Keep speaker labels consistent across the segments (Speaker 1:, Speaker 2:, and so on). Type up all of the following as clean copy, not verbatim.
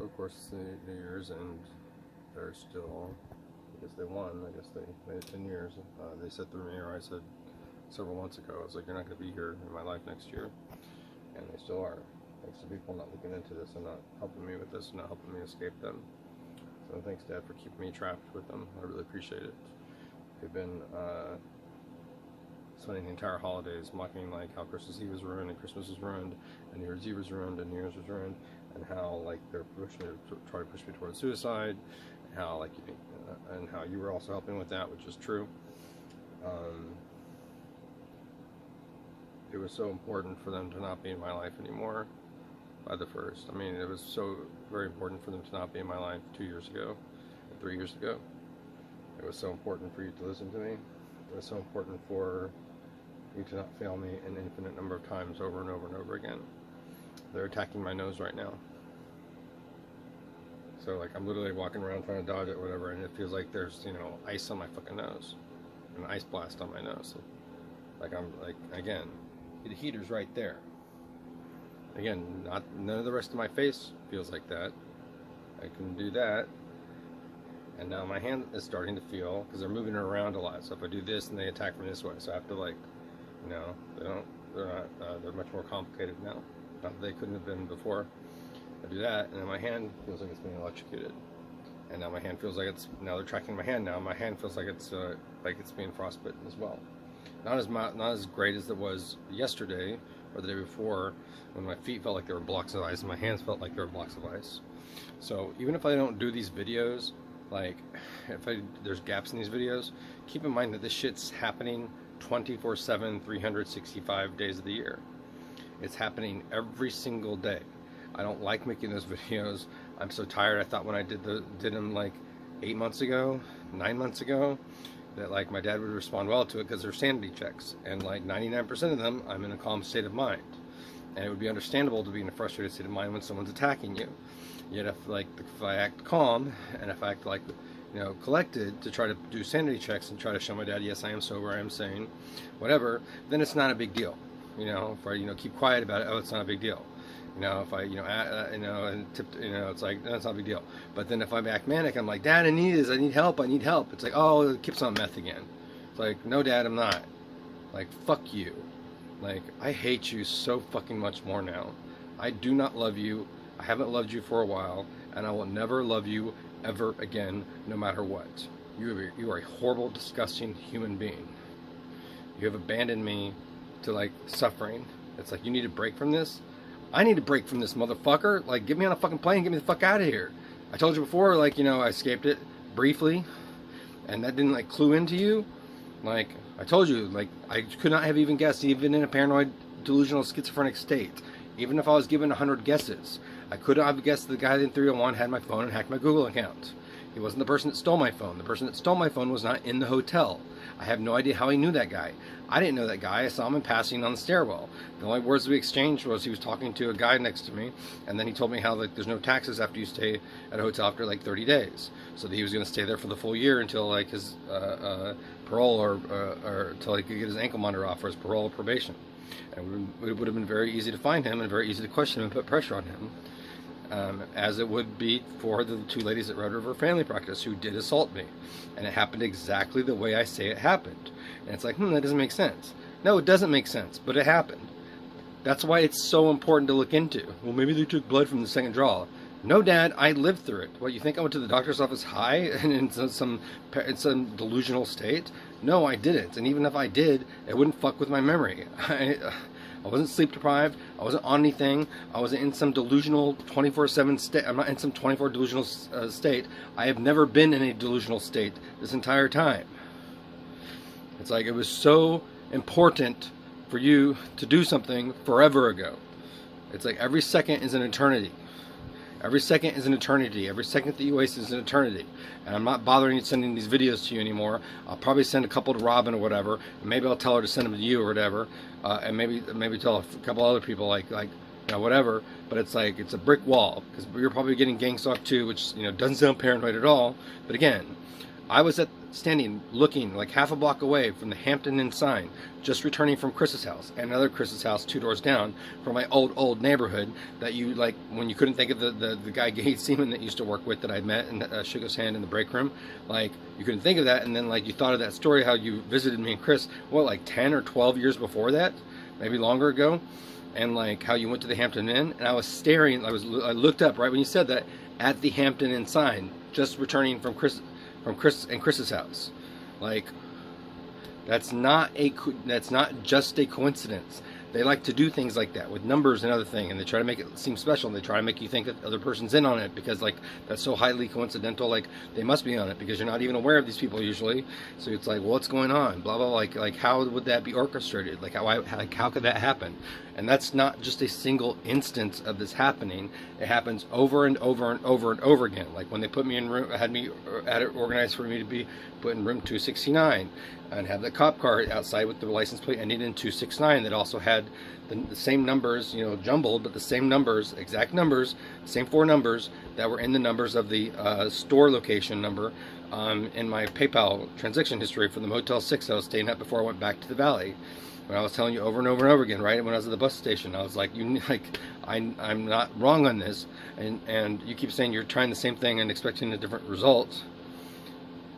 Speaker 1: of course, it's New Year's, and they're still, I guess they won. I guess they made it 10 years. They said through me, or I said several months ago, I was like, you're not going to be here in my life next year. And they still are. Thanks to people not looking into this and not helping me with this and not helping me escape them. So thanks, Dad, for keeping me trapped with them. I really appreciate it. They've been spending the entire holidays mocking like how Christmas Eve was ruined and Christmas was ruined and New Year's Eve was ruined and New Year's was ruined, and how like they're pushing to try to push me towards suicide, and how like and how you were also helping with that, which is true. It was so important for them to not be in my life anymore by the first. I mean, it was so very important for them to not be in my life 2 years ago, 3 years ago. It was so important for you to listen to me. It was so important for you to not fail me an infinite number of times over and over and over again. They're attacking my nose right now. So like I'm literally walking around trying to dodge it or whatever, and it feels like there's, you know, ice on my fucking nose. An ice blast on my nose. Like I'm like, again, the heater's right there. Again, none of the rest of my face feels like that. I can do that. And now my hand is starting to feel, because they're moving it around a lot. So if I do this, and they attack from this way. So I have to like, you know, they're much more complicated now. Not that they couldn't have been before. I do that, and then my hand feels like it's being electrocuted. And now my hand feels like it's, now they're tracking my hand now. My hand feels like it's being frostbitten as well. Not as great as it was yesterday or the day before, when my feet felt like they were blocks of ice and my hands felt like they were blocks of ice. So even if I don't do these videos, like if there's gaps in these videos, keep in mind that this shit's happening 24/7, 365 days of the year. It's happening every single day. I don't like making those videos. I'm so tired. I thought when I did them like 8 months ago, 9 months ago, that like my dad would respond well to it because they're sanity checks, and like 99% of them I'm in a calm state of mind, and it would be understandable to be in a frustrated state of mind when someone's attacking you. Yet if I act calm and if I act like, you know, collected to try to do sanity checks and try to show my dad, yes, I am sober, I am sane, whatever, then it's not a big deal. You know, if I, you know, keep quiet about it, oh, it's not a big deal. You know, if I, you know, it's like, that's not a big deal. But then if I act manic, I'm like, Dad, I need this, I need help. It's like, oh, it keeps on meth again. It's like, no, Dad, I'm not. Like, fuck you. Like, I hate you so fucking much more now. I do not love you. I haven't loved you for a while, and I will never love you ever again, no matter what. You are a horrible, disgusting human being. You have abandoned me to, like, suffering. It's like, you need a break from this? I need a break from this, motherfucker. Like, get me on a fucking plane and get me the fuck out of here. I told you before, like, you know, I escaped it briefly, and that didn't, like, clue into you. Like, I told you, like, I could not have even guessed, even in a paranoid, delusional, schizophrenic state. Even if I was given 100 guesses, I could not have guessed the guy in 301 had my phone and hacked my Google account. He wasn't the person that stole my phone. The person that stole my phone was not in the hotel. I have no idea how he knew that guy. I didn't know that guy. I saw him in passing on the stairwell. The only words we exchanged was he was talking to a guy next to me, and then he told me how, like, there's no taxes after you stay at a hotel after like 30 days. So that he was going to stay there for the full year until like his parole or until he could get his ankle monitor off for his parole or probation. And it would have been very easy to find him and very easy to question him and put pressure on him. As it would be for the two ladies at Red River Family Practice who did assault me. And it happened exactly the way I say it happened. And it's like, that doesn't make sense. No, it doesn't make sense, but it happened. That's why it's so important to look into. Well, maybe they took blood from the second draw. No, Dad, I lived through it. What, you think I went to the doctor's office high and in some delusional state? No, I didn't. And even if I did, it wouldn't fuck with my memory. I wasn't sleep deprived. I wasn't on anything. I wasn't in some delusional 24/7 state. I'm not in some 24 delusional state. I have never been in a delusional state this entire time. It's like it was so important for you to do something forever ago. It's like every second is an eternity. Every second is an eternity. Every second that you waste is an eternity. And I'm not bothering sending these videos to you anymore. I'll probably send a couple to Robin or whatever. And maybe I'll tell her to send them to you or whatever. And maybe tell a couple other people like you know, whatever. But it's like, it's a brick wall. Because you're probably getting Gangstalk too, which, you know, doesn't sound paranoid at all. But again, I was at standing, looking like half a block away from the Hampton Inn sign, just returning from Chris's house, and another Chris's house 2 doors down from my old neighborhood that you, like, when you couldn't think of the guy Gates Seaman that used to work with that I met and shook his hand in the break room, like, you couldn't think of that, and then, like, you thought of that story how you visited me and Chris, what, like 10 or 12 years before that, maybe longer ago, and like how you went to the Hampton Inn, and I was staring, I looked up right when you said that at the Hampton Inn sign, just returning from Chris and Chris's house. Like, that's not just a coincidence. They like to do things like that with numbers and other thing, and they try to make it seem special, and they try to make you think that the other person's in on it because, like, that's so highly coincidental. Like, they must be on it because you're not even aware of these people usually. So it's like, well, what's going on? Blah blah. Like how would that be orchestrated? Like how could that happen? And that's not just a single instance of this happening. It happens over and over and over and over again. Like when they put me in room, had it organized for me to be put in room 269, and have the cop car outside with the license plate ending in 269 that also had the same numbers, you know, jumbled, but the same numbers, exact numbers, same 4 numbers that were in the numbers of the store location number in my PayPal transaction history for the Motel 6 I was staying at before I went back to the Valley. When I was telling you over and over and over again, right, when I was at the bus station, I was like, I'm not wrong on this, and you keep saying you're trying the same thing and expecting a different result.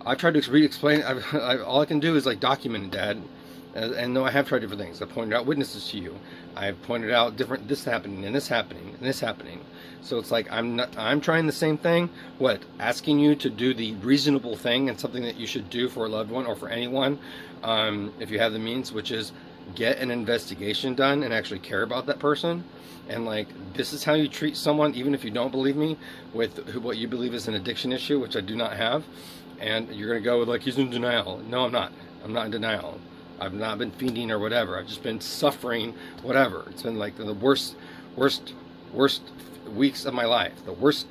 Speaker 1: I've tried to re-explain. All I can do is like document it, Dad. And no, I have tried different things. I pointed out witnesses to you. I've pointed out different this happening and this happening and this happening. So it's like I'm trying the same thing. What? Asking you to do the reasonable thing and something that you should do for a loved one or for anyone, if you have the means, which is get an investigation done and actually care about that person. And like, this is how you treat someone, even if you don't believe me, with what you believe is an addiction issue, which I do not have. And you're going to go with like, he's in denial. No, I'm not. I'm not in denial. I've not been fiending or whatever. I've just been suffering whatever. It's been like the worst weeks of my life, the worst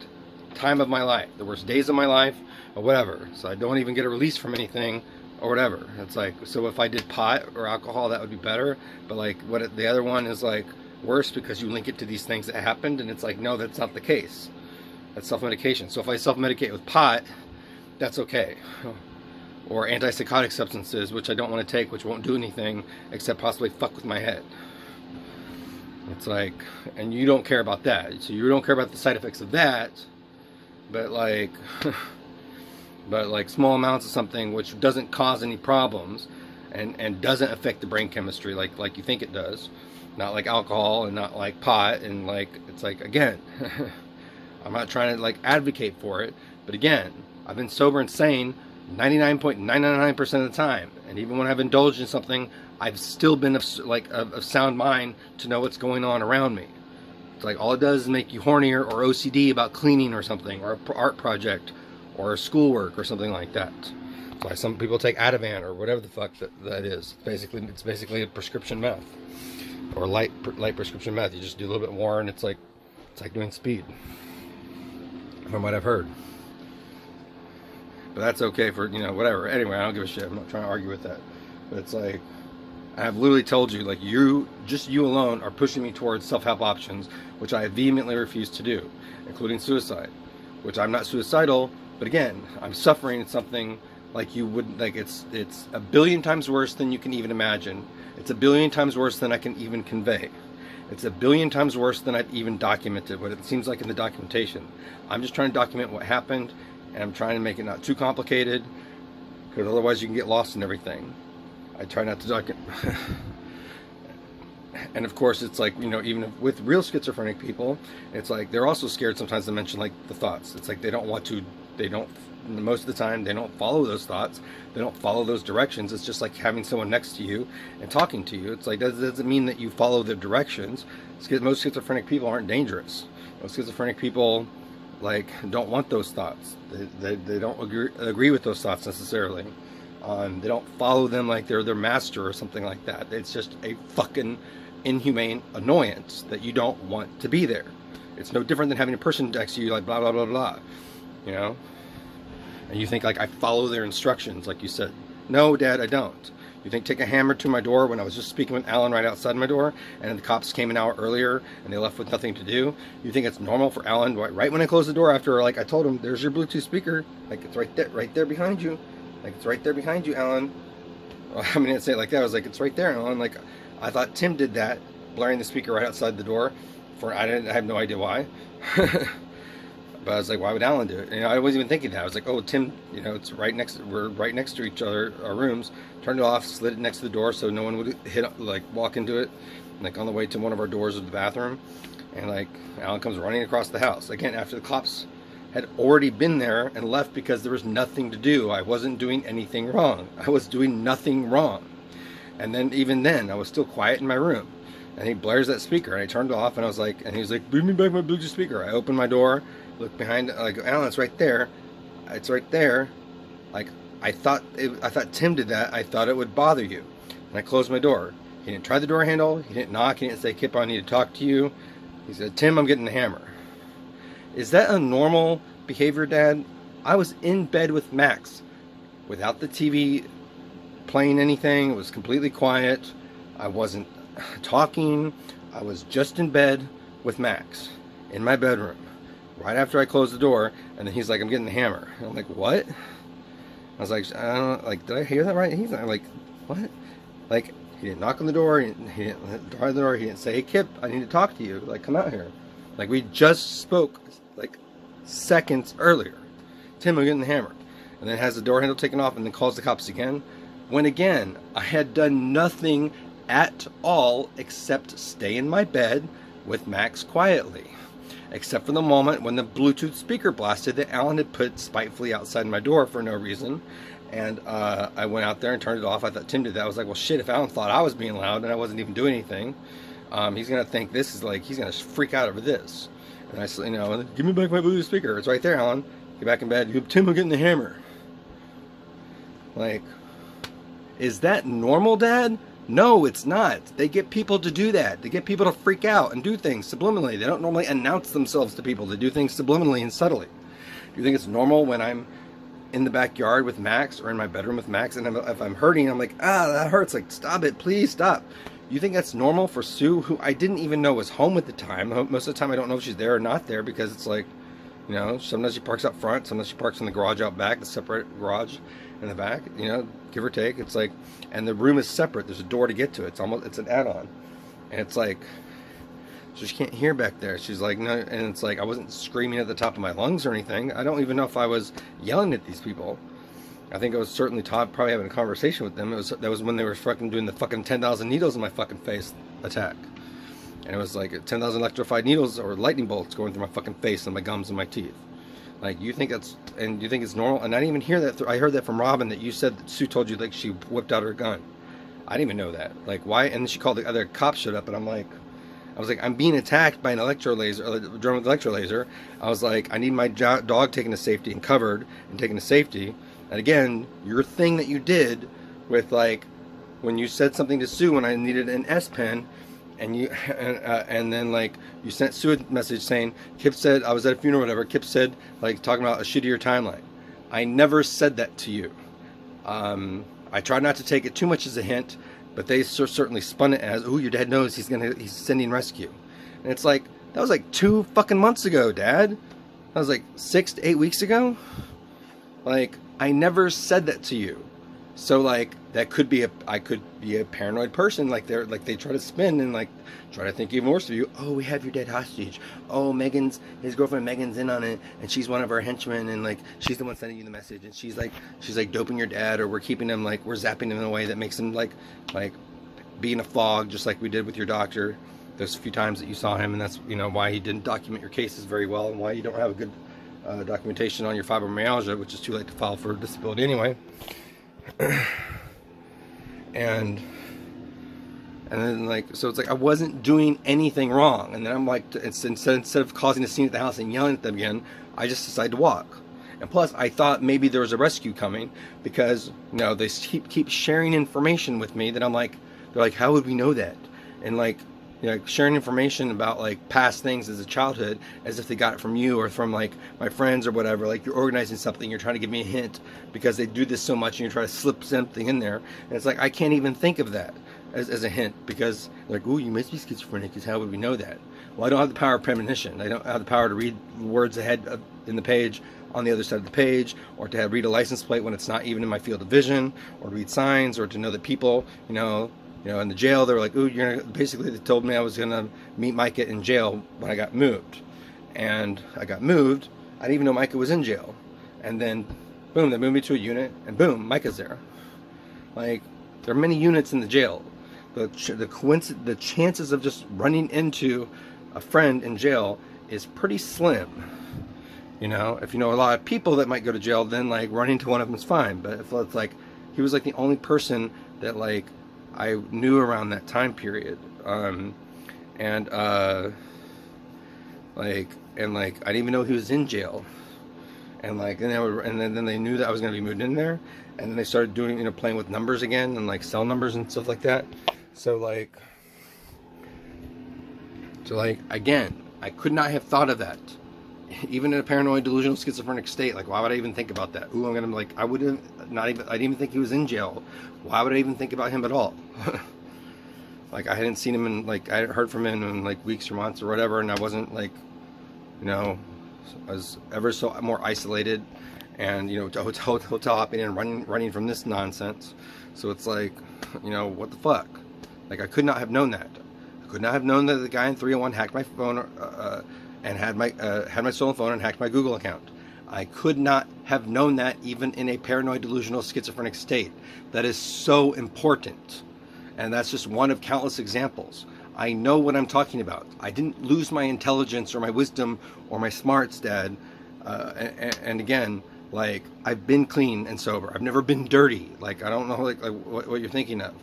Speaker 1: time of my life, the worst days of my life, or whatever. So I don't even get a release from anything or whatever. It's like, so if I did pot or alcohol, that would be better. But like, the other one is like worse because you link it to these things that happened, and it's like, no, that's not the case. That's self-medication. So if I self-medicate with pot, that's okay. Or antipsychotic substances, which I don't want to take, which won't do anything except possibly fuck with my head. It's like, and you don't care about that. So you don't care about the side effects of that, but like, small amounts of something which doesn't cause any problems and doesn't affect the brain chemistry like you think it does. Not like alcohol and not like pot, and like, it's like, again, I'm not trying to like advocate for it, but again, I've been sober and sane 99.999% of the time, and even when I've indulged in something, I've still been of sound mind to know what's going on around me. It's like, all it does is make you hornier or OCD about cleaning or something, or an art project, or schoolwork or something like that. So some people take Ativan or whatever the fuck that is. It's basically a prescription meth, or light prescription meth. You just do a little bit more, and it's like doing speed, from what I've heard. But that's okay for, you know, whatever. Anyway, I don't give a shit. I'm not trying to argue with that. But it's like, I've literally told you, like, you alone are pushing me towards self-help options, which I vehemently refuse to do, including suicide, which I'm not suicidal, but again, I'm suffering something like you would, like, it's a billion times worse than you can even imagine. It's a billion times worse than I can even convey. It's a billion times worse than I've even documented, what it seems like in the documentation. I'm just trying to document what happened, and I'm trying to make it not too complicated, because otherwise you can get lost in everything. I try not to document. And of course, it's like, you know, even with real schizophrenic people, it's like they're also scared sometimes to mention like the thoughts. It's like they don't, most of the time, they don't follow those thoughts. They don't follow those directions. It's just like having someone next to you and talking to you. It's like, that doesn't mean that you follow their directions. Most schizophrenic people aren't dangerous. Most schizophrenic people, like, don't want those thoughts. They don't agree with those thoughts necessarily. They don't follow them like they're their master or something like that. It's just a fucking inhumane annoyance that you don't want to be there. It's no different than having a person next to you like blah blah blah blah, you know, and you think like I follow their instructions like you said. No, Dad, I don't. You think take a hammer to my door when I was just speaking with Alan right outside my door, and the cops came an hour earlier and they left with nothing to do? You think it's normal for Alan, right when I closed the door after, like, I told him, there's your Bluetooth speaker, like, it's right there behind you. Like, it's right there behind you, Alan. Well, I mean, I didn't say it like that. I was like, it's right there, Alan. Like, I thought Tim did that, blaring the speaker right outside the door. I have no idea why. But I was like, why would Alan do it? And I wasn't even thinking that. I was like, oh, Tim, it's right next. We're right next to each other, our rooms. Turned it off, slid it next to the door so no one would walk into it. Like on the way to one of our doors of the bathroom, and like Alan comes running across the house again after the cops had already been there and left because there was nothing to do. I wasn't doing anything wrong. I was doing nothing wrong. And then even then, I was still quiet in my room. And he blares that speaker, and I turned it off, and I was like, and he was like, bring me back my Bluetooth speaker. I opened my door, looked behind, like, Alan, it's right there. It's right there. Like, I thought Tim did that. I thought it would bother you. And I closed my door. He didn't try the door handle. He didn't knock. He didn't say, Kip, I need to talk to you. He said, Tim, I'm getting the hammer. Is that a normal behavior, Dad? I was in bed with Max without the TV playing anything. It was completely quiet. I wasn't talking. I was just in bed with Max in my bedroom right after I closed the door, and then he's like, I'm getting the hammer. And I'm like, what? I was like, I don't know, like, did I hear that right? He's like, what? Like, he didn't knock on the door, he didn't try the door, he didn't say, hey Kip, I need to talk to you, like, come out here. Like, we just spoke like seconds earlier. Tim, I'm getting the hammer. And then has the door handle taken off and then calls the cops again. When again, I had done nothing at all except stay in my bed with Max quietly, except for the moment when the Bluetooth speaker blasted that Alan had put spitefully outside my door for no reason, and I went out there and turned it off. I thought Tim did that. I was like, well shit, if Alan thought I was being loud and I wasn't even doing anything, he's gonna think this is like, he's gonna freak out over this. And I said, give me back my Bluetooth speaker. It's right there, Alan. Get back in bed. Tim, I'm getting the hammer. Like, is that normal, Dad? No, it's not. They get people to do that. They get people to freak out and do things subliminally. They don't normally announce themselves to people. They do things subliminally and subtly. Do you think it's normal when I'm in the backyard with Max or in my bedroom with Max, and if I'm hurting, I'm like, that hurts. Like, stop it. Please stop. You think that's normal for Sue, who I didn't even know was home at the time? Most of the time I don't know if she's there or not there, because it's like, sometimes she parks up front, sometimes she parks in the garage out back, the separate garage in the back, give or take. It's like, and the room is separate. There's a door to get to it. It's an add-on. And it's like, so she can't hear back there. She's like, no, and it's like, I wasn't screaming at the top of my lungs or anything. I don't even know if I was yelling at these people. I think I was certainly probably having a conversation with them. That was when they were fucking doing the fucking 10,000 needles in my fucking face attack. And it was like 10,000 electrified needles or lightning bolts going through my fucking face and my gums and my teeth. Like, you think it's normal? And I didn't even hear that. I heard that from Robin, that you said that Sue told you, like, she whipped out her gun. I didn't even know that. Like, why? And then she called, the other cops showed up, and I was like, I'm being attacked by an electrolaser, a drone with electrolaser. I was like, I need my dog taken to safety and covered and taken to safety. And again, your thing that you did with, like, when you said something to Sue when I needed an S Pen, and then, like, you sent Sue a message saying, Kip said, I was at a funeral or whatever, Kip said, like, talking about a shittier timeline. I never said that to you. I tried not to take it too much as a hint, but they certainly spun it as, oh, your dad knows he's sending rescue. And it's like, that was like 2 fucking months ago, Dad. That was like 6 to 8 weeks ago. Like, I never said that to you. So, like, that could be I could be a paranoid person. Like, they try to spin and, like, try to think even worse of you. Oh, we have your dead hostage. Oh, his girlfriend Megan's in on it, and she's one of our henchmen, and, like, she's the one sending you the message, and she's like doping your dad, or we're keeping him, like, we're zapping him in a way that makes him like be in a fog, just like we did with your doctor those few times that you saw him. And that's, why he didn't document your cases very well, and why you don't have a good documentation on your fibromyalgia, which is too late to file for disability anyway. and then, like, so it's like I wasn't doing anything wrong, and then I'm like, instead of causing a scene at the house and yelling at them again, I just decided to walk. And plus, I thought maybe there was a rescue coming, because they keep sharing information with me that I'm like, they're like, how would we know that? And, like, sharing information about, like, past things as a childhood, as if they got it from you or from, like, my friends or whatever. Like, you're organizing something, you're trying to give me a hint because they do this so much, and you're trying to slip something in there. And it's like, I can't even think of that. as a hint, because like, oh, you must be schizophrenic, because how would we know that? Well, I don't have the power of premonition. I don't have the power to read words ahead in the page on the other side of the page, or to read a license plate when it's not even in my field of vision, or to read signs, or to know that people, you know, in the jail, they were like, ooh, you're gonna, basically they told me I was gonna meet Micah in jail when I got moved. And I got moved, I didn't even know Micah was in jail. And then, boom, they moved me to a unit, and boom, Micah's there. Like, there are many units in the jail. The chances of just running into a friend in jail is pretty slim. You know, if you know a lot of people that might go to jail, then like running into one of them is fine. But if it's like, he was like the only person that like I knew around that time period. Like I didn't even know he was in jail. And like, and then they knew that I was going to be moved in there, and then they started doing, you know, playing with numbers again, and like cell numbers and stuff like that. So like again, I could not have thought of that, even in a paranoid, delusional, schizophrenic state. Like, why would I even think about that? Ooh, I'm gonna, like, I didn't even think he was in jail. Why would I even think about him at all? Like, I hadn't seen him in, like, I hadn't heard from him in like weeks or months or whatever, and I wasn't like, you know, I was ever so more isolated, and, you know, to hotel hopping and running from this nonsense. So it's like, you know, what the fuck? Like, I could not have known that. I could not have known that the guy in 301 hacked my phone and had my stolen phone and hacked my Google account. I could not have known that even in a paranoid, delusional, schizophrenic state. That is so important. And that's just one of countless examples. I know what I'm talking about. I didn't lose my intelligence or my wisdom or my smarts, Dad. And again, like, I've been clean and sober. I've never been dirty. Like, I don't know, like what you're thinking of.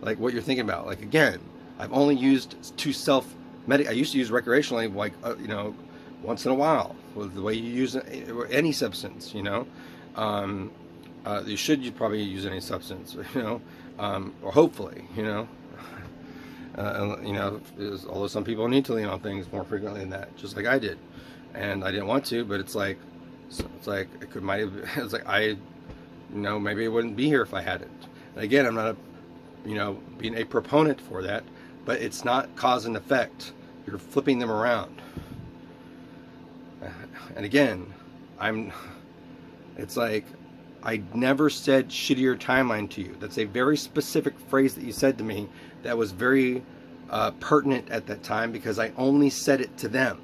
Speaker 1: Like, what you're thinking about. Like, again, I've only used to self-medicate. I used to use recreationally, like, you know, once in a while. With the way you use any substance, you know. You probably use any substance, you know. Or hopefully, you know. You know, although some people need to lean on things more frequently than that, just like I did, and I didn't want to, but it's like it might have. It's like you know, maybe I wouldn't be here if I hadn't. And again, I'm not you know, being a proponent for that, but it's not cause and effect. You're flipping them around. And again, it's like, I never said shittier timeline to you. That's a very specific phrase that you said to me that was very pertinent at that time, because I only said it to them.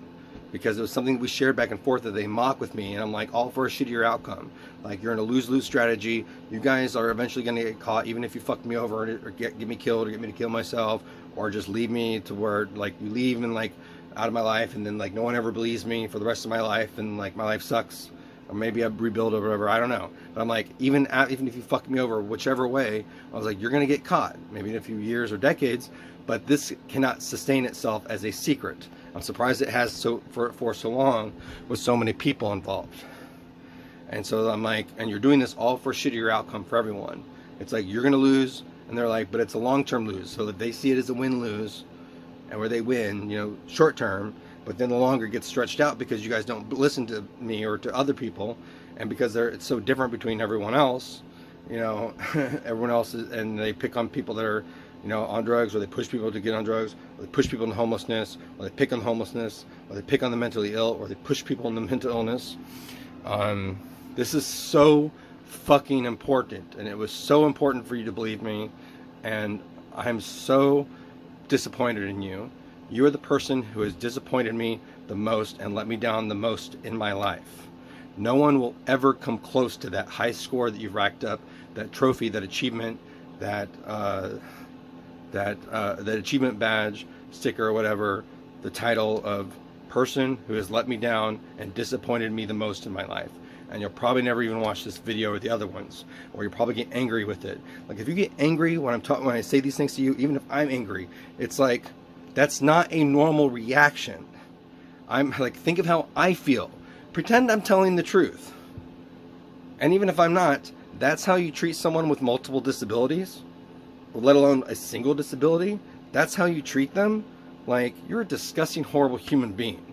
Speaker 1: Because it was something we shared back and forth that they mock with me, and I'm like, all for a shittier outcome. Like, you're in a lose-lose strategy. You guys are eventually going to get caught, even if you fuck me over or get me killed or get me to kill myself, or just leave me to where, like, you leave and, like, out of my life, and then, like, no one ever believes me for the rest of my life, and, like, my life sucks. Or maybe I rebuild or whatever, I don't know. But I'm like, even if you fuck me over whichever way, I was like, you're going to get caught. Maybe in a few years or decades, but this cannot sustain itself as a secret. I'm surprised it has for so long with so many people involved. And so I'm like, and you're doing this all for a shittier outcome for everyone. It's like, you're going to lose, and they're like, but it's a long-term lose. So that they see it as a win-lose, and where they win, you know, short-term, but then the longer it gets stretched out because you guys don't listen to me or to other people, and because it's so different between everyone else, you know, everyone else is, and they pick on people that are, you know, on drugs, or they push people to get on drugs, or they push people into homelessness, or they pick on homelessness, or they pick on the mentally ill, or they push people into mental illness. This is so fucking important, and it was so important for you to believe me, and I'm so disappointed in you. You are the person who has disappointed me the most and let me down the most in my life. No one will ever come close to that high score that you've racked up, that trophy, that achievement, that achievement badge, sticker, or whatever, the title of person who has let me down and disappointed me the most in my life. And you'll probably never even watch this video or the other ones, or you'll probably get angry with it. Like, if you get angry when I say these things to you, even if I'm angry, it's like, that's not a normal reaction. I'm like, think of how I feel. Pretend I'm telling the truth. And even if I'm not, that's how you treat someone with multiple disabilities, let alone a single disability. That's how you treat them. Like, you're a disgusting, horrible human being.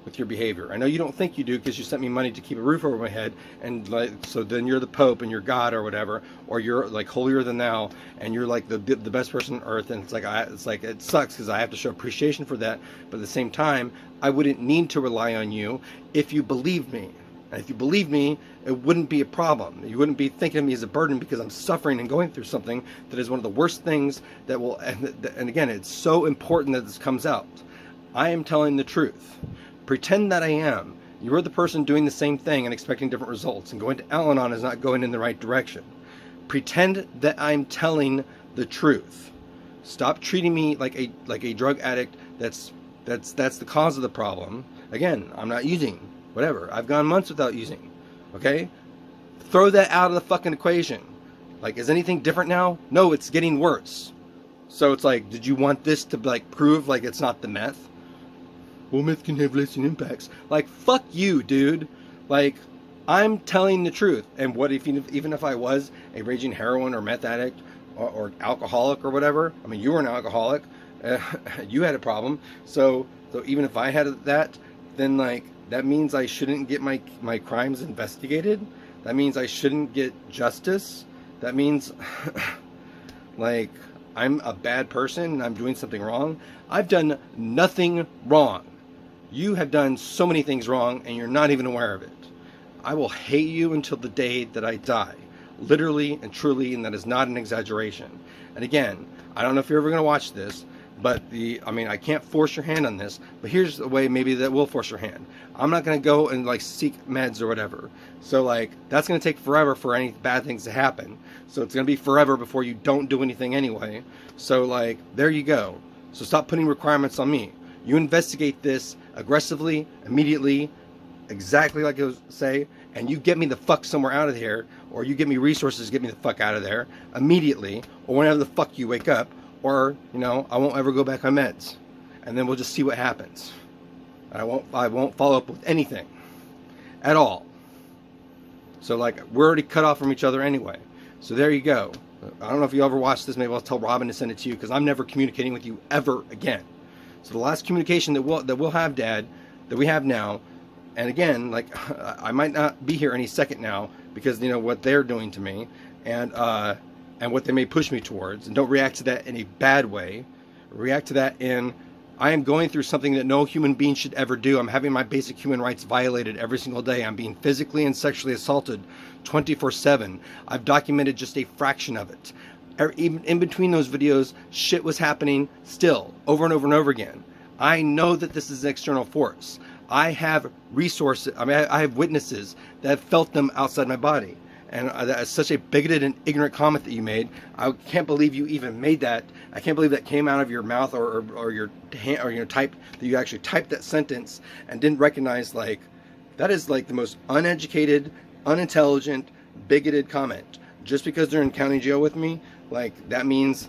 Speaker 1: with your behavior. I know you don't think you do because you sent me money to keep a roof over my head, and like, so then you're the Pope and you're God or whatever, or you're like holier than thou, and you're like the best person on earth, and it's like it sucks because I have to show appreciation for that, but at the same time, I wouldn't need to rely on you if you believed me. And if you believed me, it wouldn't be a problem. You wouldn't be thinking of me as a burden because I'm suffering and going through something that is one of the worst things that will, and again, it's so important that this comes out. I am telling the truth. Pretend that I am. You're the person doing the same thing and expecting different results, and going to Al-Anon is not going in the right direction. Pretend that I'm telling the truth. Stop treating me like a drug addict that's the cause of the problem. Again, I'm not using. Whatever. I've gone months without using. Okay? Throw that out of the fucking equation. Like, is anything different now? No, it's getting worse. So it's like, did you want this to like prove like it's not the meth? Well, meth can have lasting impacts. Like, fuck you, dude. Like, I'm telling the truth. And what if even if I was a raging heroin or meth addict or alcoholic or whatever? I mean, you were an alcoholic. You had a problem. So even if I had that, then like, that means I shouldn't get my crimes investigated. That means I shouldn't get justice. That means like I'm a bad person and I'm doing something wrong. I've done nothing wrong. You have done so many things wrong and you're not even aware of it. I will hate you until the day that I die. Literally and truly, and that is not an exaggeration. And again, I don't know if you're ever going to watch this, but I can't force your hand on this, but here's the way maybe that will force your hand. I'm not going to go and like seek meds or whatever. So like, that's going to take forever for any bad things to happen. So it's going to be forever before you don't do anything anyway. So like, there you go. So stop putting requirements on me. You investigate this aggressively, immediately, exactly like I was say, and you get me the fuck somewhere out of here, or you give me resources to get me the fuck out of there immediately, or whenever the fuck you wake up. Or, I won't ever go back on meds. And then we'll just see what happens. I won't follow up with anything. At all. So, like, we're already cut off from each other anyway. So there you go. I don't know if you ever watched this. Maybe I'll tell Robin to send it to you, because I'm never communicating with you ever again. So the last communication that we'll have, Dad, that we have now, and again, like, I might not be here any second now, because, what they're doing to me, and what they may push me towards. And don't react to that in a bad way. React to that in, I am going through something that no human being should ever do. I'm having my basic human rights violated every single day. I'm being physically and sexually assaulted 24/7. I've documented just a fraction of it. Even in between those videos, shit was happening still, over and over and over again. I know that this is an external force. I have resources, I have witnesses that have felt them outside my body. And that's such a bigoted and ignorant comment that you made. I can't believe you even made that. I can't believe that came out of your mouth or your hand, or type, that you actually typed that sentence and didn't recognize, like, that is like the most uneducated, unintelligent, bigoted comment. Just because they're in county jail with me, like, that means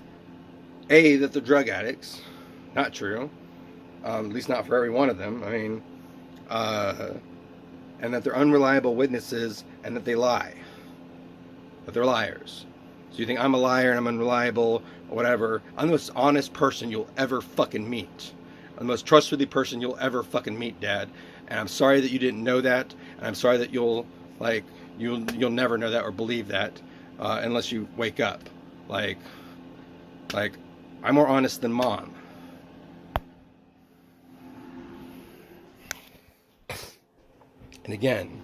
Speaker 1: A, that they're drug addicts. Not true. At least not for every one of them. I mean, and that they're unreliable witnesses and that they lie. But they're liars. So you think I'm a liar and I'm unreliable or whatever. I'm the most honest person you'll ever fucking meet. I'm the most trustworthy person you'll ever fucking meet, Dad. And I'm sorry that you didn't know that. And I'm sorry that you'll never know that or believe that unless you wake up. Like I'm more honest than Mom. And again,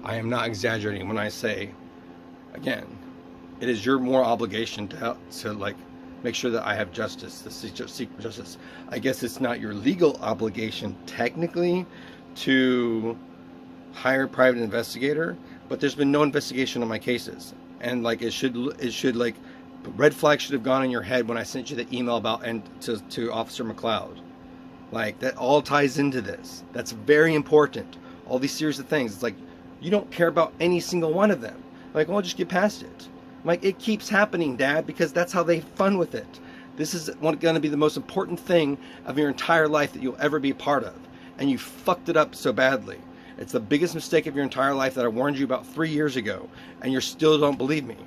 Speaker 1: I am not exaggerating when I say, again, it is your moral obligation to like make sure that I have justice, to seek justice. I guess it's not your legal obligation technically to hire a private investigator, but there's been no investigation on my cases, and like it should like red flag should have gone in your head when I sent you the email about and to Officer McLeod. Like, that all ties into this. That's very important. All these series of things. It's like you don't care about any single one of them. Like, well, just get past it. Like, it keeps happening, Dad, because that's how they have fun with it. This is going to be the most important thing of your entire life that you'll ever be a part of. And you fucked it up so badly. It's the biggest mistake of your entire life that I warned you about 3 years ago. And you still don't believe me.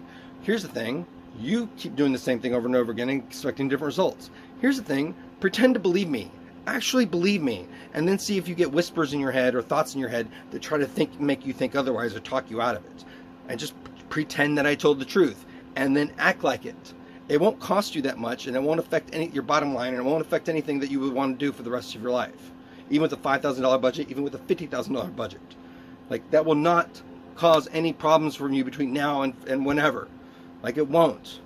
Speaker 1: Here's the thing. You keep doing the same thing over and over again and expecting different results. Here's the thing. Pretend to believe me. Actually believe me, and then see if you get whispers in your head or thoughts in your head that try to make you think otherwise or talk you out of it. And just pretend that I told the truth, and then act like it. It won't cost you that much, and it won't affect your bottom line, and it won't affect anything that you would want to do for the rest of your life. Even with a $5,000 budget, even with a $50,000 budget. Like, that will not cause any problems for you between now and whenever. Like, it won't.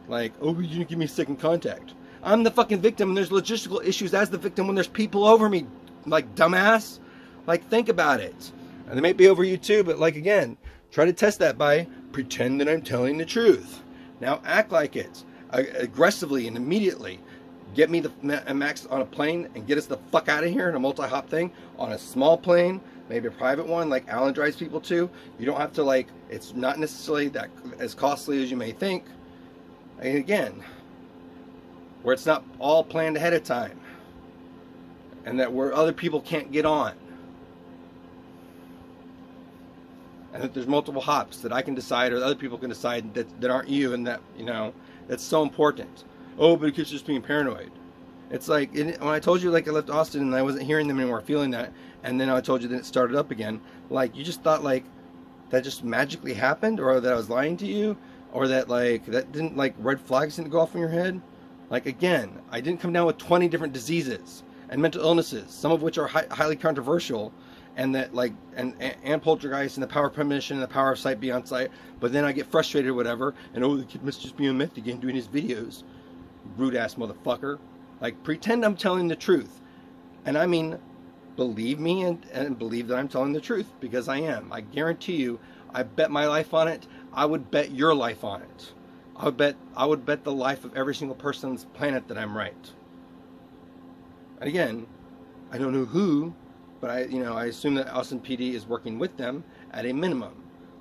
Speaker 1: Like, oh, you didn't give me second contact. I'm the fucking victim, and there's logistical issues as the victim when there's people over me. Like, dumbass. Like, think about it. And they may be over you too, but like, again, try to test that by pretend that I'm telling the truth. Now act like it. Aggressively and immediately. Get me the Max on a plane and get us the fuck out of here in a multi-hop thing on a small plane, maybe a private one like Alan drives people to. You don't have to, like, it's not necessarily that as costly as you may think. And again, where it's not all planned ahead of time, and that where other people can't get on, and that there's multiple hops that I can decide or other people can decide that aren't you, and that, you know, that's so important. Oh, but it's just being paranoid. It's like, when I told you, like, I left Austin and I wasn't hearing them anymore, feeling that, and then I told you that it started up again, like, you just thought, like, that just magically happened, or that I was lying to you, or that, like, that didn't, like, red flags didn't go off in your head. Like, again, I didn't come down with 20 different diseases and mental illnesses, some of which are highly controversial, and that, like, and poltergeist and the power of premonition and the power of sight beyond sight. But then I get frustrated or whatever, and oh, the kid must just be on meth again doing his videos. Rude ass motherfucker. Like, pretend I'm telling the truth. And I mean, believe me and believe that I'm telling the truth, because I am. I guarantee you, I bet my life on it. I would bet your life on it. I would bet the life of every single person on this planet that I'm right. And again, I don't know who, but I assume that Austin PD is working with them at a minimum.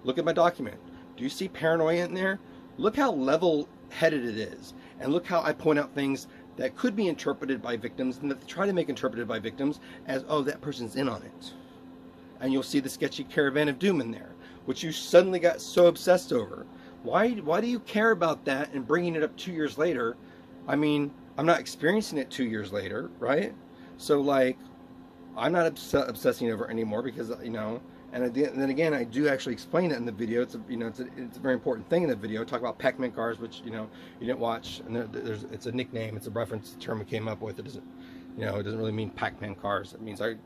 Speaker 1: Look at my document. Do you see paranoia in there? Look how level-headed it is, and look how I point out things that could be interpreted by victims, and that they try to make interpreted by victims as, oh, that person's in on it. And you'll see the sketchy caravan of doom in there, which you suddenly got so obsessed over. Why do you care about that and bringing it up 2 years later? I mean, I'm not experiencing it 2 years later, right? So, like, I'm not obsessing over it anymore, because, you know, and then again, I do actually explain it in the video. It's a very important thing in the video. I talk about Pac-Man cars, which, you know, you didn't watch, and it's a nickname, it's a reference term we came up with. It doesn't, you know, it doesn't really mean Pac-Man cars. It means they're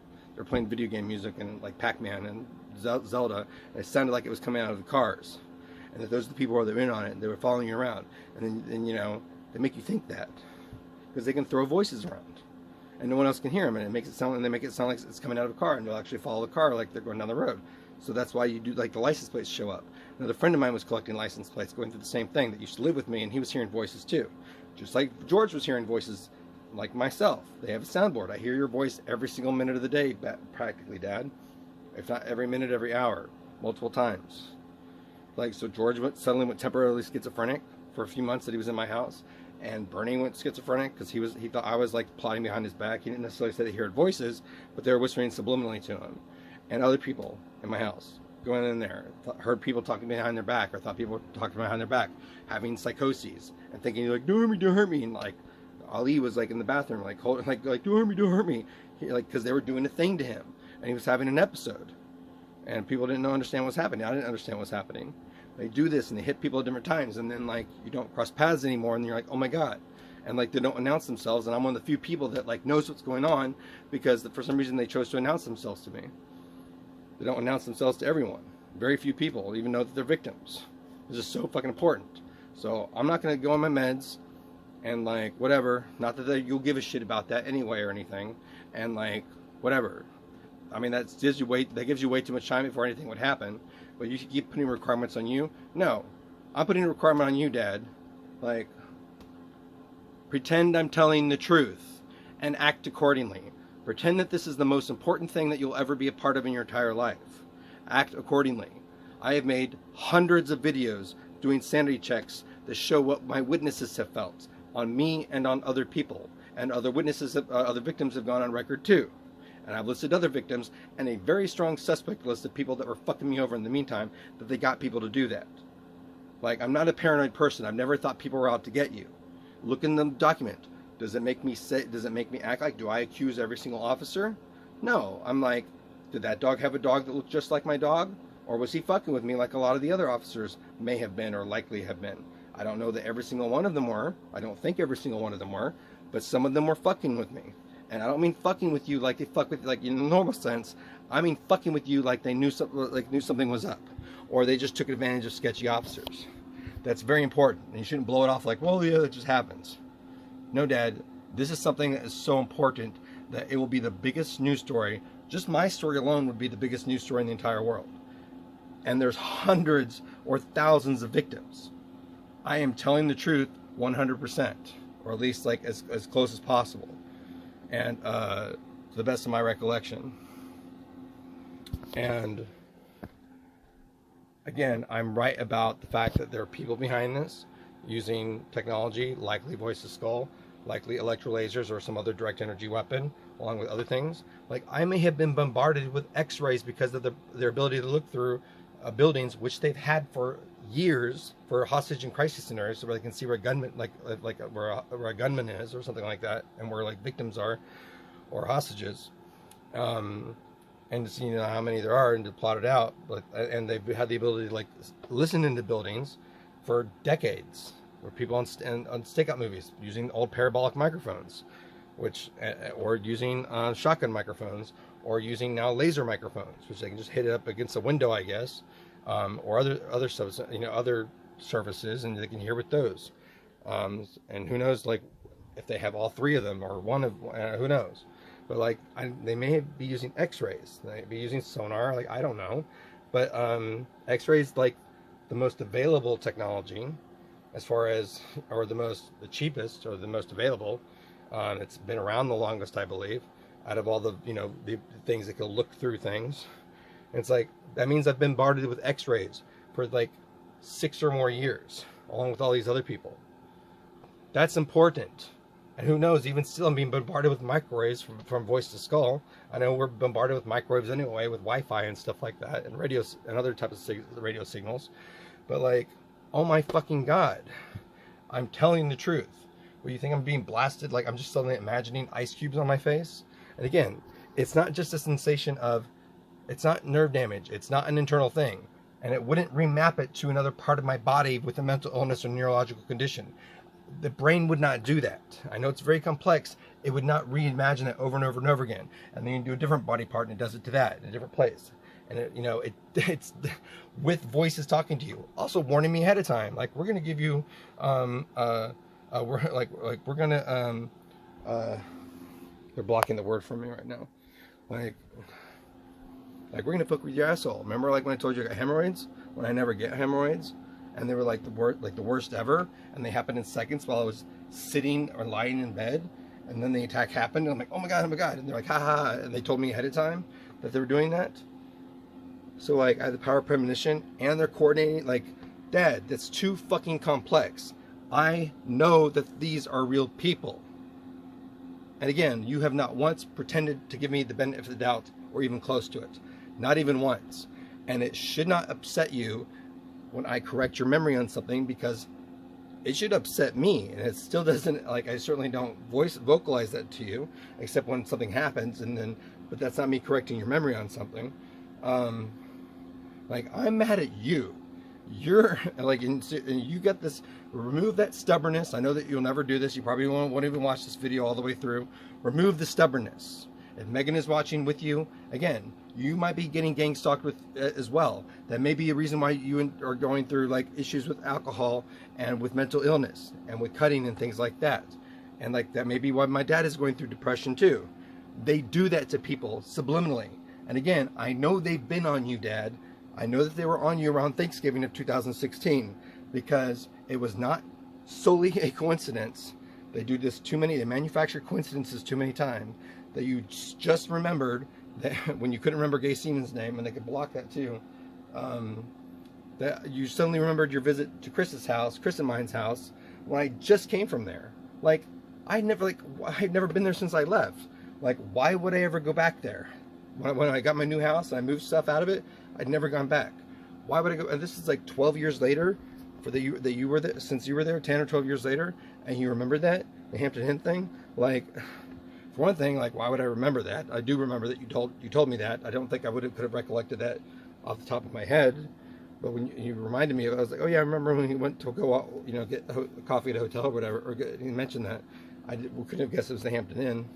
Speaker 1: playing video game music, and like Pac-Man and Zelda, and it sounded like it was coming out of the cars. And that those are the people that were in on it, and they were following you around. And then, you know, they make you think that, because they can throw voices around, and no one else can hear them, and they make it sound like it's coming out of a car, and they'll actually follow the car like they're going down the road. So that's why you do, like, the license plates show up. Another friend of mine was collecting license plates, going through the same thing, that used to live with me, and he was hearing voices too. Just like George was hearing voices, like myself. They have a soundboard. I hear your voice every single minute of the day, practically, Dad. If not every minute, every hour, multiple times. Like, so George suddenly went temporarily schizophrenic for a few months that he was in my house, and Bernie went schizophrenic because he thought I was, like, plotting behind his back. He didn't necessarily say that he heard voices, but they were whispering subliminally to him. And other people in my house going in there heard people talking behind their back, or thought people were talking behind their back, having psychoses and thinking, like, don't hurt me, and, like, Ali was, like, in the bathroom, like, holding, like don't hurt me, like, because they were doing a thing to him, and he was having an episode. And people didn't understand what's happening. I didn't understand what's happening. They do this, and they hit people at different times, and then, like, you don't cross paths anymore, and you're like, oh my God. And, like, they don't announce themselves, and I'm one of the few people that, like, knows what's going on, because for some reason they chose to announce themselves to me. They don't announce themselves to everyone. Very few people even know that they're victims. This is so fucking important. So I'm not going to go on my meds and, like, whatever. Not that you'll give a shit about that anyway or anything. And, like, whatever. I mean, that gives you way too much time before anything would happen. But you should keep putting requirements on you. No, I'm putting a requirement on you, Dad. Like, pretend I'm telling the truth and act accordingly. Pretend that this is the most important thing that you'll ever be a part of in your entire life. Act accordingly. I have made hundreds of videos doing sanity checks that show what my witnesses have felt on me and on other people. And other witnesses, other victims have gone on record too. And I've listed other victims and a very strong suspect list of people that were fucking me over in the meantime, that they got people to do that. Like, I'm not a paranoid person. I've never thought people were out to get you. Look in the document. Does it make me act like, do I accuse every single officer? No. I'm like, did that dog have a dog that looked just like my dog? Or was he fucking with me like a lot of the other officers may have been or likely have been? I don't know that every single one of them were. I don't think every single one of them were. But some of them were fucking with me. And I don't mean fucking with you like they fuck with, like in the normal sense. I mean fucking with you like they knew something was up. Or they just took advantage of sketchy officers. That's very important. And you shouldn't blow it off like, well, yeah, that just happens. No, Dad, this is something that is so important that it will be the biggest news story. Just my story alone would be the biggest news story in the entire world. And there's hundreds or thousands of victims. I am telling the truth 100%, or at least like as close as possible. And to the best of my recollection. And again, I'm right about the fact that there are people behind this using technology, likely voice to skull, likely electrolasers or some other direct energy weapon, along with other things. Like, I may have been bombarded with x-rays because of their ability to look through buildings, which they've had for years for hostage and crisis scenarios, so where they can see where a gunman, where a gunman is or something like that, and where like victims are or hostages, and to see, you know, how many there are and to plot it out. But and they've had the ability to like listen into buildings for decades, where people on stakeout movies using old parabolic microphones, which or using shotgun microphones, or using now laser microphones, which they can just hit it up against a window, I guess, or other stuff, you know, other services, and they can hear with those. And who knows, like if they have all three of them or one of, who knows? But like they may be using X-rays, they may be using sonar, like I don't know, but X-rays like the most available technology, as far as, or the cheapest or the most available. It's been around the longest, I believe, out of all the, you know, the things that can look through things. And it's like, that means I've been bombarded with X-rays for like 6 or more years, along with all these other people. That's important. And who knows, even still, I'm being bombarded with microwaves from voice to skull. I know we're bombarded with microwaves anyway, with Wi-Fi and stuff like that, and radios and other types of radio signals. But like, oh my fucking God, I'm telling the truth. Well, you think I'm being blasted? Like I'm just suddenly imagining ice cubes on my face? And again, it's not just a sensation of, it's not nerve damage. It's not an internal thing. And it wouldn't remap it to another part of my body with a mental illness or neurological condition. The brain would not do that. I know it's very complex. It would not reimagine it over and over and over again. And then you do a different body part and it does it to that in a different place. And it, you know, it's with voices talking to you, also warning me ahead of time. Like, we're going to give you, we're gonna they're blocking the word from me right now. Like we're gonna fuck with your asshole. Remember, like when I told you I got hemorrhoids? When I never get hemorrhoids, and they were like the worst ever, and they happened in seconds while I was sitting or lying in bed, and then the attack happened, and I'm like, oh my god, and they're like, ha ha, and they told me ahead of time that they were doing that. So like, I had the power of premonition, and they're coordinating. Like, Dad, that's too fucking complex. I know that these are real people. And again, you have not once pretended to give me the benefit of the doubt or even close to it. Not even once. And it should not upset you when I correct your memory on something, because it should upset me. And it still doesn't, like, I certainly don't vocalize that to you, except when something happens, and then, but that's not me correcting your memory on something. Like, I'm mad at you. You're like, and you got this, remove that stubbornness. I know that you'll never do this. You probably won't even watch this video all the way through. Remove the stubbornness. If Megan is watching with you, again, you might be getting gang stalked with as well. That may be a reason why you are going through like issues with alcohol and with mental illness and with cutting and things like that. And like, that may be why my dad is going through depression too. They do that to people subliminally. And again, I know they've been on you, Dad. I know that they were on you around Thanksgiving of 2016, because it was not solely a coincidence. They do this too many, they manufacture coincidences too many times, that you just remembered that when you couldn't remember Gay Seaman's name, and they could block that too, that you suddenly remembered your visit to Chris's house, Chris and mine's house, when I just came from there. Like, I'd never been there since I left. Like, why would I ever go back there? When I got my new house and I moved stuff out of it, I'd never gone back. Why would I go? And this is like 12 years later, for that you were there, since you were there, 10 or 12 years later, and you remember that. the Hampton Inn thing, like, for one thing, like, why would I remember that? I do remember that you told me that. I don't think I could have recollected that off the top of my head. But when you reminded me of it, I was like, oh yeah, I remember when we went to go out, you know, get coffee at a hotel or whatever, or you mentioned that. We couldn't have guessed it was the Hampton Inn.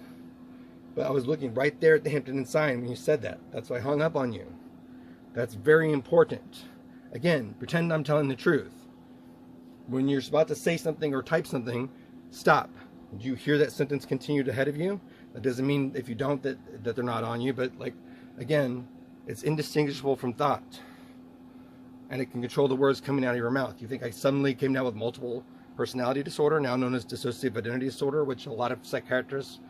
Speaker 1: But I was looking right there at the Hampton Inn sign when you said that. That's why I hung up on you. That's very important. Again, pretend I'm telling the truth. When you're about to say something or type something, stop. Do you hear that sentence continued ahead of you? That doesn't mean if you don't that they're not on you, but like, again, it's indistinguishable from thought. And it can control the words coming out of your mouth. You think I suddenly came down with multiple personality disorder, now known as dissociative identity disorder, which a lot of psychiatrists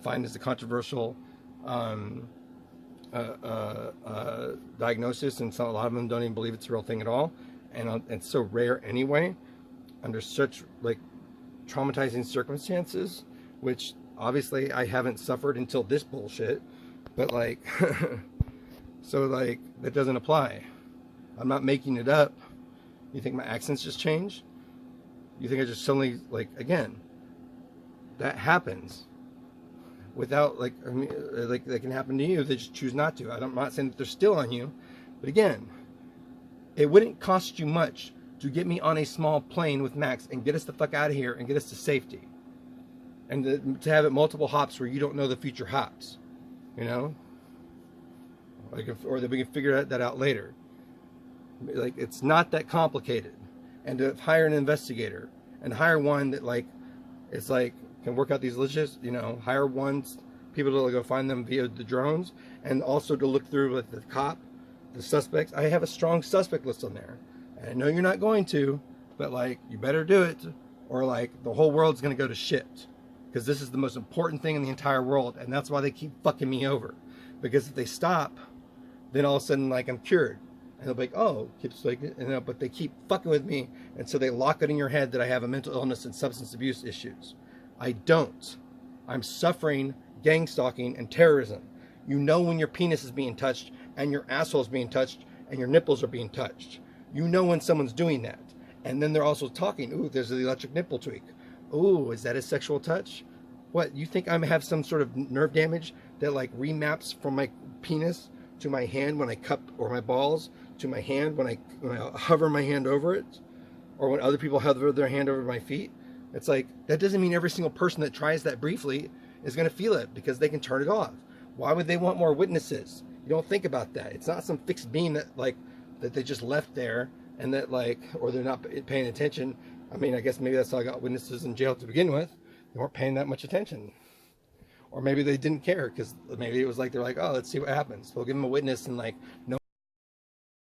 Speaker 1: find as a controversial diagnosis, and so a lot of them don't even believe it's a real thing at all. And it's so rare anyway, under such like traumatizing circumstances, which obviously I haven't suffered until this bullshit, but like, so like, that doesn't apply. I'm not making it up. You think my accents just changed? You think I just suddenly, like, again, that happens without, like, I mean, like, that can happen to you. They just choose not to. I'm not saying that they're still on you, but again, it wouldn't cost you much to get me on a small plane with Max and get us the fuck out of here and get us to safety. And to have it multiple hops where you don't know the future hops, you know? Like, or that we can figure that out later. Like, it's not that complicated. And to hire an investigator and hire one that, like, it's like can work out these logistics, you know, hire people to go find them via the drones, and also to look through with the cop, the suspects. I have a strong suspect list on there. And I know you're not going to, but like, you better do it, or like the whole world's gonna go to shit. Because this is the most important thing in the entire world, and that's why they keep fucking me over. Because if they stop, then all of a sudden, like, I'm cured. And they'll be like, oh, keeps like, but they keep fucking with me, and so they lock it in your head that I have a mental illness and substance abuse issues. I don't. I'm suffering gangstalking and terrorism. You know when your penis is being touched, and your asshole is being touched, and your nipples are being touched. You know when someone's doing that. And then they're also talking, ooh, there's the electric nipple tweak. Ooh, is that a sexual touch? What, you think I have some sort of nerve damage that like remaps from my penis to my hand when I cup, or my balls to my hand when I hover my hand over it, or when other people hover their hand over my feet? It's like, that doesn't mean every single person that tries that briefly is going to feel it, because they can turn it off. Why would they want more witnesses? You don't think about that. It's not some fixed beam that like that they just left there, and that like, or they're not paying attention. I mean, I guess maybe that's how I got witnesses in jail to begin with. They weren't paying that much attention. Or maybe they didn't care, because maybe it was like, they're like, oh, let's see what happens. We'll give them a witness, and like, no